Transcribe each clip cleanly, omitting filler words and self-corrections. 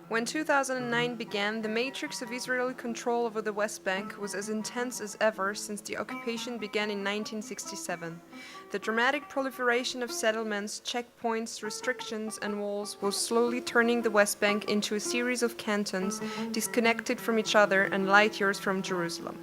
When 2009 began, the matrix of Israeli control over the West Bank was as intense as ever since the occupation began in 1967. The dramatic proliferation of settlements, checkpoints, restrictions, and walls was slowly turning the West Bank into a series of cantons disconnected from each other and light years from Jerusalem.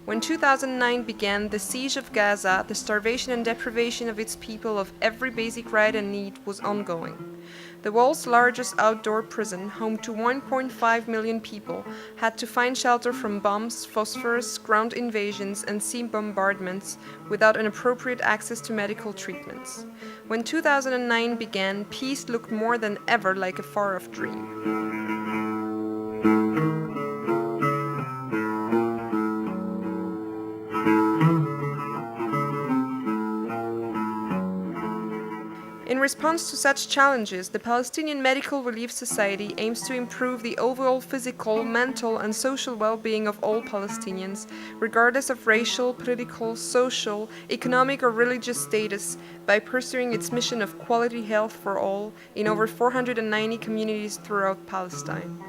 When 2009 began, the siege of Gaza, the starvation and deprivation of its people of every basic right and need, was ongoing. The world's largest outdoor prison, home to 1.5 million people, had to find shelter from bombs, phosphorus, ground invasions, and sea bombardments without an appropriate access to medical treatments. When 2009 began, peace looked more than ever like a far-off dream. In response to such challenges, the Palestinian Medical Relief Society aims to improve the overall physical, mental, and social well-being of all Palestinians, regardless of racial, political, social, economic, or religious status, by pursuing its mission of quality health for all in over 490 communities throughout Palestine.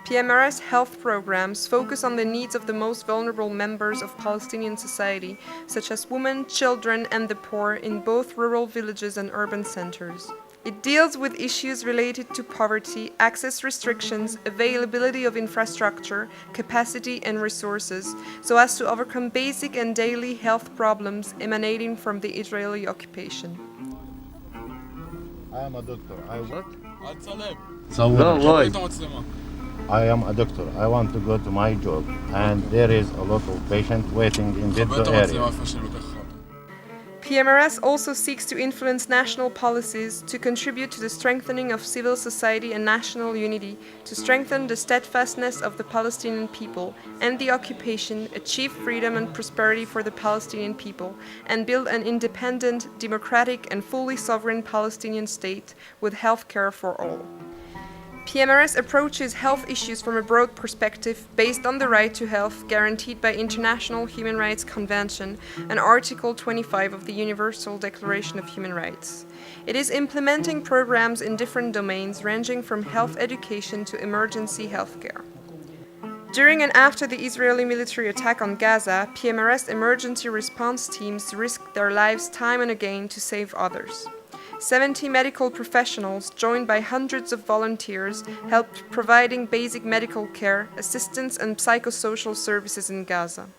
Pmrs health programs focus on the needs of the most vulnerable members of Palestinian society, such as women, children, and the poor in both rural villages and urban centers. It deals with issues related to poverty, access restrictions, availability of infrastructure, capacity, and resources, so as to overcome basic and daily health problems emanating from the Israeli occupation. I am a doctor. No, why? I am a doctor. I want to go to my job, and there is a lot of patients waiting in this area. Pmrs also seeks to influence national policies to contribute to the strengthening of civil society and national unity, to strengthen the steadfastness of the Palestinian people, end the occupation, achieve freedom and prosperity for the Palestinian people, and build an independent, democratic, and fully sovereign Palestinian state with health care for all. Pmrs approaches health issues from a broad perspective based on the right to health guaranteed by International Human Rights Convention and Article 25 of the Universal Declaration of Human Rights. It is implementing programs in different domains ranging from health education to emergency healthcare. During and after the Israeli military attack on Gaza, Pmrs emergency response teams risked their lives time and again to save others. 70 medical professionals, joined by hundreds of volunteers, helped providing basic medical care, assistance, and psychosocial services in Gaza.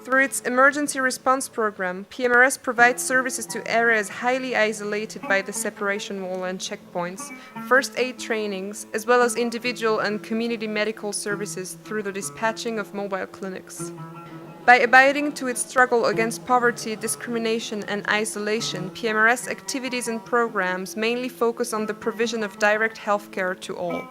Through its emergency response program, Pmrs provides services to areas highly isolated by the separation wall and checkpoints, first aid trainings, as well as individual and community medical services through the dispatching of mobile clinics. By abiding to its struggle against poverty, discrimination, and isolation, Pmrs activities and programs mainly focus on the provision of direct healthcare to all.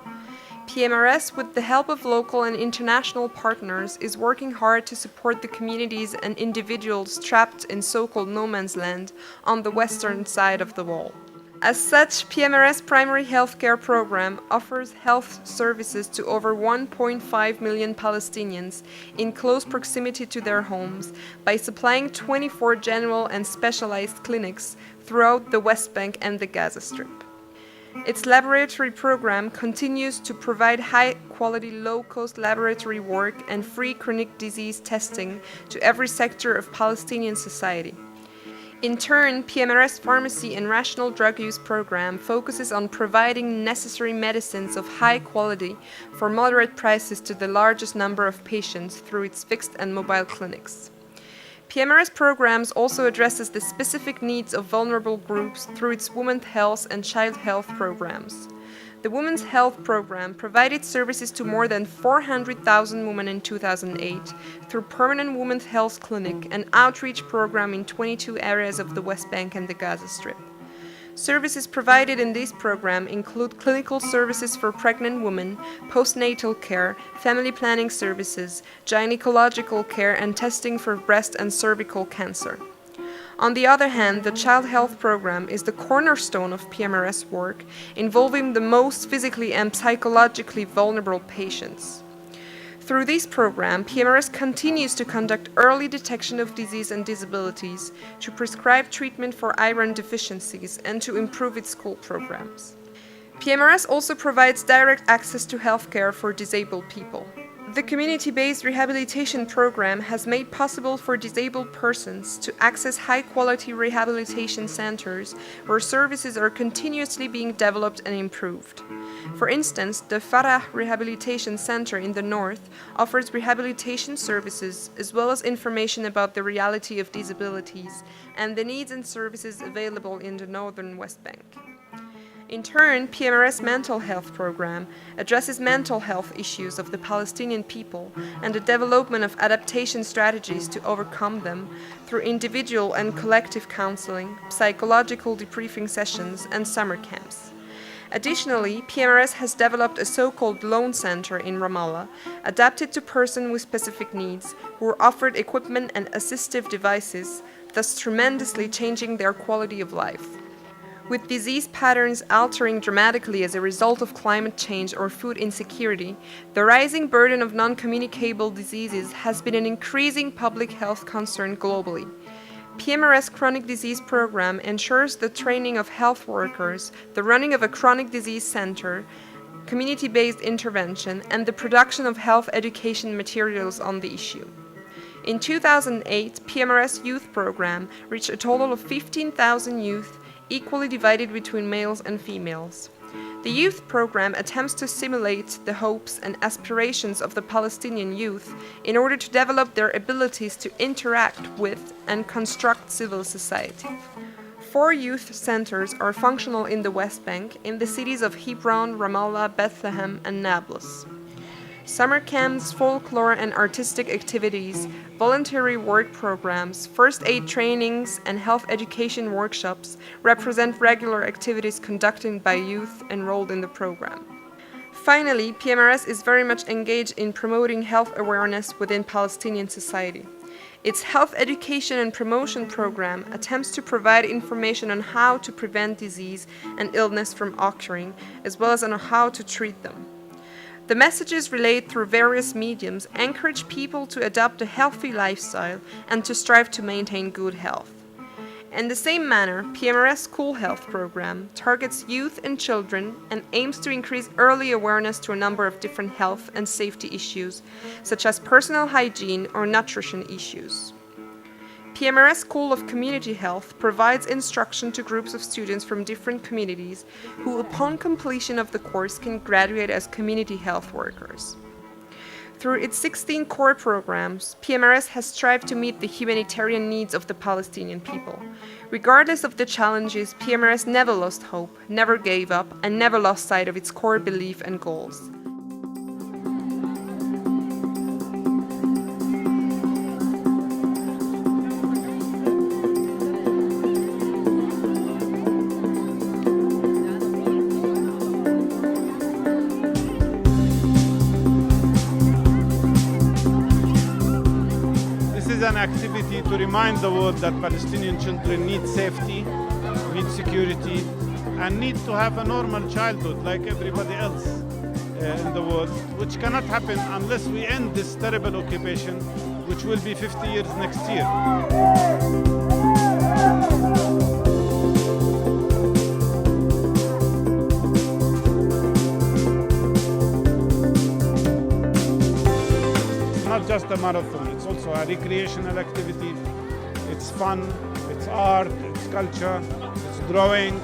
Pmrs, with the help of local and international partners, is working hard to support the communities and individuals trapped in so-called no man's land on the western side of the wall. As such, Pmrs primary healthcare program offers health services to over 1.5 million Palestinians in close proximity to their homes by supplying 24 general and specialized clinics throughout the West Bank and the Gaza Strip. Its laboratory program continues to provide high-quality, low-cost laboratory work and free chronic disease testing to every sector of Palestinian society. In turn, Pmrs Pharmacy and Rational Drug Use Program focuses on providing necessary medicines of high quality for moderate prices to the largest number of patients through its fixed and mobile clinics. Pmrs programs also addresses the specific needs of vulnerable groups through its women's health and child health programs. The Women's Health Program provided services to more than 400,000 women in 2008 through permanent women's health clinic and outreach program in 22 areas of the West Bank and the Gaza Strip. Services provided in this program include clinical services for pregnant women, postnatal care, family planning services, gynecological care, and testing for breast and cervical cancer. On the other hand, the Child Health Program is the cornerstone of PMRS work, involving the most physically and psychologically vulnerable patients. Through this program, PMRS continues to conduct early detection of disease and disabilities, to prescribe treatment for iron deficiencies, and to improve its school programs. PMRS also provides direct access to healthcare for disabled people. The community-based rehabilitation program has made possible for disabled persons to access high-quality rehabilitation centers where services are continuously being developed and improved. For instance, the Farah Rehabilitation Center in the north offers rehabilitation services as well as information about the reality of disabilities and the needs and services available in the northern West Bank. In turn, PMRS Mental Health Program addresses mental health issues of the Palestinian people and the development of adaptation strategies to overcome them through individual and collective counseling, psychological debriefing sessions, and summer camps. Additionally, PMRS has developed a so-called Loan Center in Ramallah, adapted to persons with specific needs, who are offered equipment and assistive devices, thus tremendously changing their quality of life. With disease patterns altering dramatically as a result of climate change or food insecurity, the rising burden of non-communicable diseases has been an increasing public health concern globally. PMRS Chronic Disease Program ensures the training of health workers, the running of a chronic disease center, community-based intervention, and the production of health education materials on the issue. In 2008, PMRS Youth Program reached a total of 15,000 youth, equally divided between males and females. The youth program attempts to simulate the hopes and aspirations of the Palestinian youth in order to develop their abilities to interact with and construct civil society. 4 youth centers are functional in the West Bank, in the cities of Hebron, Ramallah, Bethlehem, and Nablus. Summer camps, folklore and artistic activities, voluntary work programs, first aid trainings, and health education workshops represent regular activities conducted by youth enrolled in the program. Finally, PMRS is very much engaged in promoting health awareness within Palestinian society. Its health education and promotion program attempts to provide information on how to prevent disease and illness from occurring, as well as on how to treat them. The messages relayed through various mediums encourage people to adopt a healthy lifestyle and to strive to maintain good health. In the same manner, PMRS School Health Program targets youth and children and aims to increase early awareness to a number of different health and safety issues, such as personal hygiene or nutrition issues. PMRS School of Community Health provides instruction to groups of students from different communities who, upon completion of the course, can graduate as community health workers. Through its 16 core programs, PMRS has strived to meet the humanitarian needs of the Palestinian people. Regardless of the challenges, PMRS never lost hope, never gave up, and never lost sight of its core belief and goals. An activity to remind the world that Palestinian children need safety, need security, and need to have a normal childhood like everybody else in the world, which cannot happen unless we end this terrible occupation, which will be 50 years next year. Not just a marathon, it's also a recreational activity. It's fun, it's art, it's culture, it's drawing.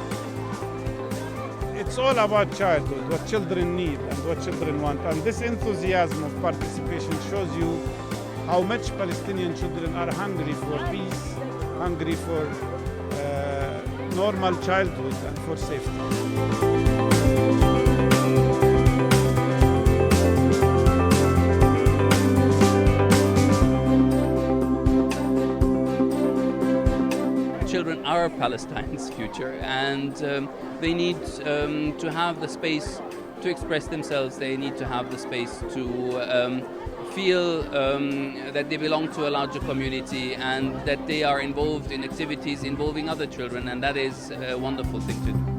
It's all about childhood, what children need and what children want. And this enthusiasm of participation shows you how much Palestinian children are hungry for peace, hungry for normal childhood and for safety. children are Palestine's future, and they need to have the space to express themselves. They need to have the space to feel that they belong to a larger community and that they are involved in activities involving other children, and that is a wonderful thing to do.